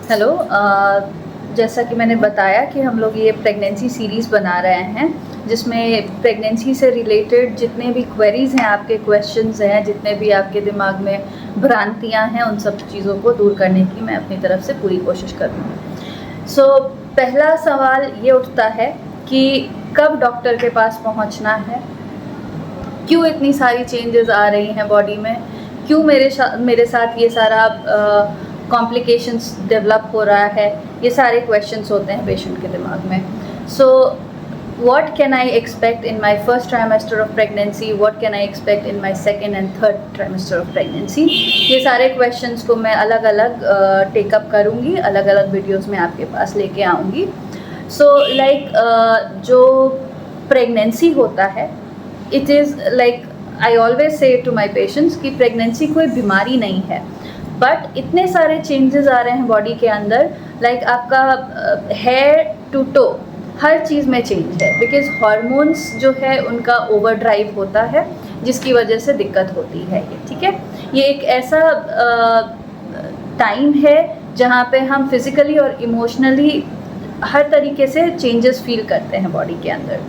Hello. जैसा कि मैंने बताया कि हम लोग ये प्रेगनेंसी सीरीज़ बना रहे हैं जिसमें प्रेगनेंसी से रिलेटेड जितने भी क्वेरीज़ हैं, आपके क्वेश्चंस हैं, जितने भी आपके दिमाग में भ्रांतियां हैं, उन सब चीज़ों को दूर करने की मैं अपनी तरफ से पूरी कोशिश करूँगी। सो पहला सवाल ये उठता है कि कब डॉक्टर के पास पहुँचना है, क्यों इतनी सारी चेंजेस आ रही हैं बॉडी में, क्यों मेरे साथ ये सारा कॉम्प्लिकेशंस डेवलप हो रहा है, ये सारे क्वेश्चंस होते हैं पेशेंट के दिमाग में। सो what can I expect in my first trimester of pregnancy, what can I expect in my second and third trimester of pregnancy, ये सारे क्वेश्चंस को मैं अलग अलग टेकअप करूँगी, अलग अलग वीडियोस में आपके पास लेके आऊँगी। सो जो प्रेगनेंसी होता है, it is like I always say to my patients कि प्रेगनेंसी कोई बीमारी नहीं है, बट इतने सारे चेंजेस आ रहे हैं बॉडी के अंदर, लाइक आपका हेयर टू टो हर चीज़ में चेंज है, बिकॉज हार्मोन्स जो है उनका ओवरड्राइव होता है, जिसकी वजह से दिक्कत होती है ये। ठीक है, ये एक ऐसा टाइम है जहाँ पे हम फिज़िकली और इमोशनली हर तरीके से चेंजेस फील करते हैं बॉडी के अंदर।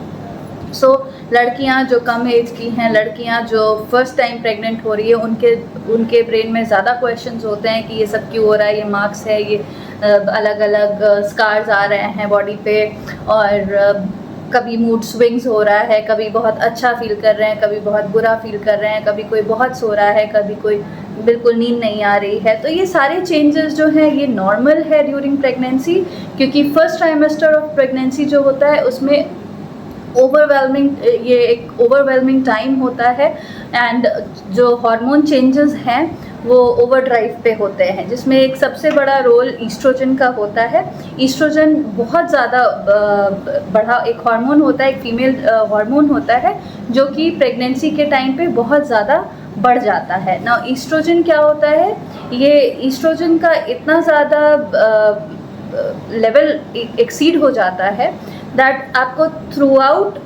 सो लड़कियां जो कम एज की हैं, लड़कियां जो फर्स्ट टाइम प्रेग्नेंट हो रही है, उनके ब्रेन में ज़्यादा क्वेश्चंस होते हैं कि ये सब क्यों हो रहा है, ये मार्क्स है, ये अलग अलग स्कार्स आ रहे हैं बॉडी पे, और कभी मूड स्विंग्स हो रहा है, कभी बहुत अच्छा फील कर रहे हैं, कभी बहुत बुरा फील कर रहे हैं, कभी कोई बहुत सो रहा है, कभी कोई बिल्कुल नींद नहीं आ रही है। तो ये सारे चेंजेस जो हैं ये नॉर्मल है ड्यूरिंग प्रेगनेंसी, क्योंकि फर्स्ट ट्राइमेस्टर ऑफ प्रेगनेंसी जो होता है उसमें ये एक ओवरवेलमिंग टाइम होता है, एंड जो हार्मोन चेंजेस हैं वो ओवरड्राइव पे होते हैं, जिसमें एक सबसे बड़ा रोल ईस्ट्रोजन का होता है। ईस्ट्रोजन बहुत ज़्यादा बड़ा एक हार्मोन होता है, एक फीमेल हार्मोन होता है जो कि प्रेगनेंसी के टाइम पे बहुत ज़्यादा बढ़ जाता है ना। ईस्ट्रोजन क्या होता है, ये ईस्ट्रोजन का इतना ज़्यादा लेवल एक्सीड हो जाता है दैट आपको through out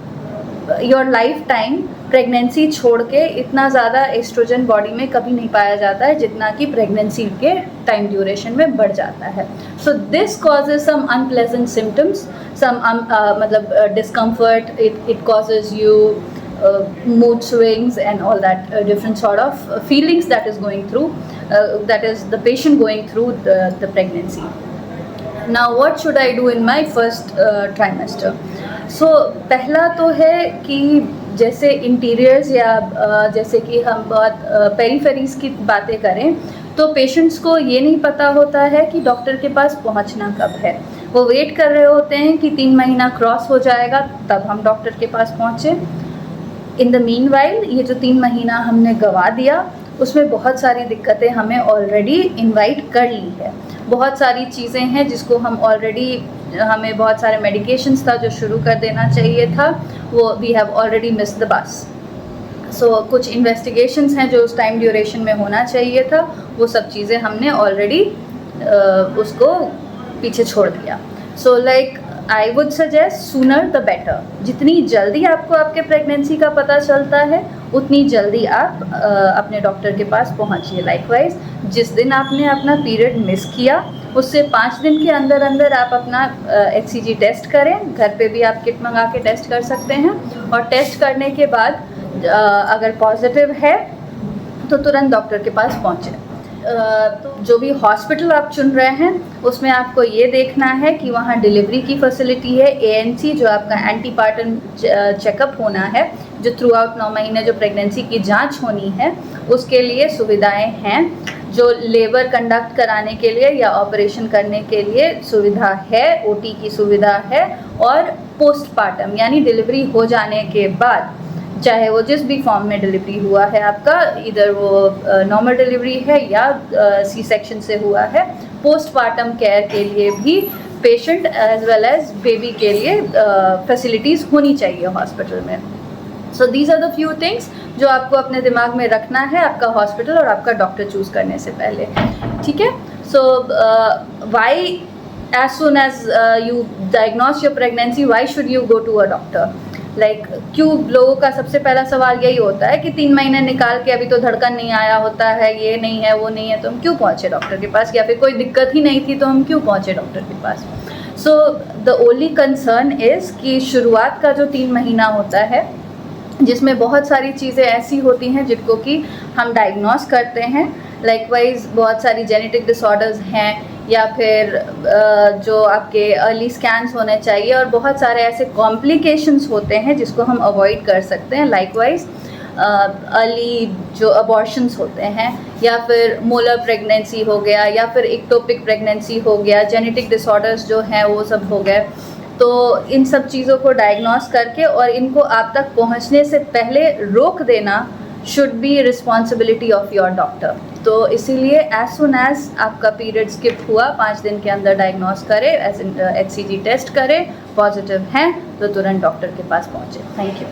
your life time pregnancy छोड़ के इतना ज़्यादा एस्ट्रोजन बॉडी में कभी नहीं पाया जाता है जितना कि प्रेगनेंसी के टाइम ड्यूरेशन में बढ़ जाता है। So this causes some unpleasant symptoms, some discomfort, it causes you mood swings and all that different sort of feelings that is going through, that is the patient going through the pregnancy. Now what should I do in my first trimester? So पहला तो है कि जैसे interiors या जैसे कि हम बहुत पेरीफेरीज की बातें करें तो पेशेंट्स को ये नहीं पता होता है कि डॉक्टर के पास पहुंचना कब है। वो वेट कर रहे होते हैं कि 3 महीना क्रॉस हो जाएगा तब हम डॉक्टर के पास पहुँचे। इन द मीन वाइल ये जो 3 महीना हमने गंवा दिया उसमें बहुत सारी दिक्कतें हमें ऑलरेडी इनवाइट कर ली है। बहुत सारी चीज़ें हैं जिसको हम ऑलरेडी, हमें बहुत सारे मेडिकेशंस था जो शुरू कर देना चाहिए था, वो we have already miss the bus. So कुछ इन्वेस्टिगेशंस हैं जो उस टाइम ड्यूरेशन में होना चाहिए था, वो सब चीज़ें हमने ऑलरेडी उसको पीछे छोड़ दिया। So like I would suggest sooner the better. जितनी जल्दी आपको आपके प्रेगनेंसी का पता चलता है उतनी जल्दी आप अपने डॉक्टर के पास पहुंचिए। लाइकवाइज जिस दिन आपने अपना पीरियड मिस किया उससे 5 दिन के अंदर अंदर आप अपना HCG टेस्ट करें। घर पे भी आप किट मंगा के टेस्ट कर सकते हैं, और टेस्ट करने के बाद अगर पॉजिटिव है तो तुरंत डॉक्टर के पास पहुँचें। तो जो भी हॉस्पिटल आप चुन रहे हैं उसमें आपको ये देखना है कि वहाँ डिलीवरी की फैसिलिटी है, ANC जो आपका एंटीपार्टम चेकअप होना है, जो थ्रू आउट 9 महीने जो प्रेगनेंसी की जांच होनी है उसके लिए सुविधाएं हैं, जो लेबर कंडक्ट कराने के लिए या ऑपरेशन करने के लिए सुविधा है, OT की सुविधा है, और पोस्टपार्टम यानी डिलीवरी हो जाने के बाद चाहे वो जिस भी फॉर्म में डिलीवरी हुआ है आपका, इधर वो नॉर्मल डिलीवरी है या C-सेक्शन से हुआ है, पोस्टपार्टम केयर के लिए भी patient as well as baby के लिए फैसिलिटीज़ होनी चाहिए हॉस्पिटल में। So these are the few things जो आपको अपने दिमाग में रखना है आपका हॉस्पिटल और आपका डॉक्टर चूज़ करने से पहले। ठीक है, सो Y as soon as you diagnose your pregnancy, why should you go to a doctor? Like क्यों लोगों का सबसे पहला सवाल यही होता है कि 3 महीने निकाल के अभी तो धड़कन नहीं आया होता है, ये नहीं है, वो नहीं है, तो हम क्यों पहुँचे डॉक्टर के पास, या फिर कोई दिक्कत ही नहीं थी तो हम क्यों पहुँचे डॉक्टर के पास। So the only concern is कि शुरुआत का जो 3 महीना होता है जिसमें बहुत सारी चीज़ें ऐसी होती हैं जिनको कि हम डायग्नोस करते हैं, लाइकवाइज बहुत सारी जेनेटिक डिसऑर्डर्स हैं, या फिर जो आपके अर्ली स्कैन्स होने चाहिए, और बहुत सारे ऐसे कॉम्प्लिकेशंस होते हैं जिसको हम अवॉइड कर सकते हैं, लाइकवाइज अर्ली जो अबॉर्शंस होते हैं, या फिर मोलर प्रेगनेंसी हो गया, या फिर इक्टोपिक प्रेगनेंसी हो गया, जेनेटिक डिसऑर्डर्स जो हैं वो सब हो गए। तो इन सब चीज़ों को डायग्नोस करके और इनको आप तक पहुंचने से पहले रोक देना should be responsibility of your doctor. तो इसीलिए एज सुन एज आपका पीरियड स्किप हुआ 5 दिन के अंदर डायग्नोस करें, HCG टेस्ट करें, पॉजिटिव हैं तो तुरंत डॉक्टर के पास पहुँचे। Thank you.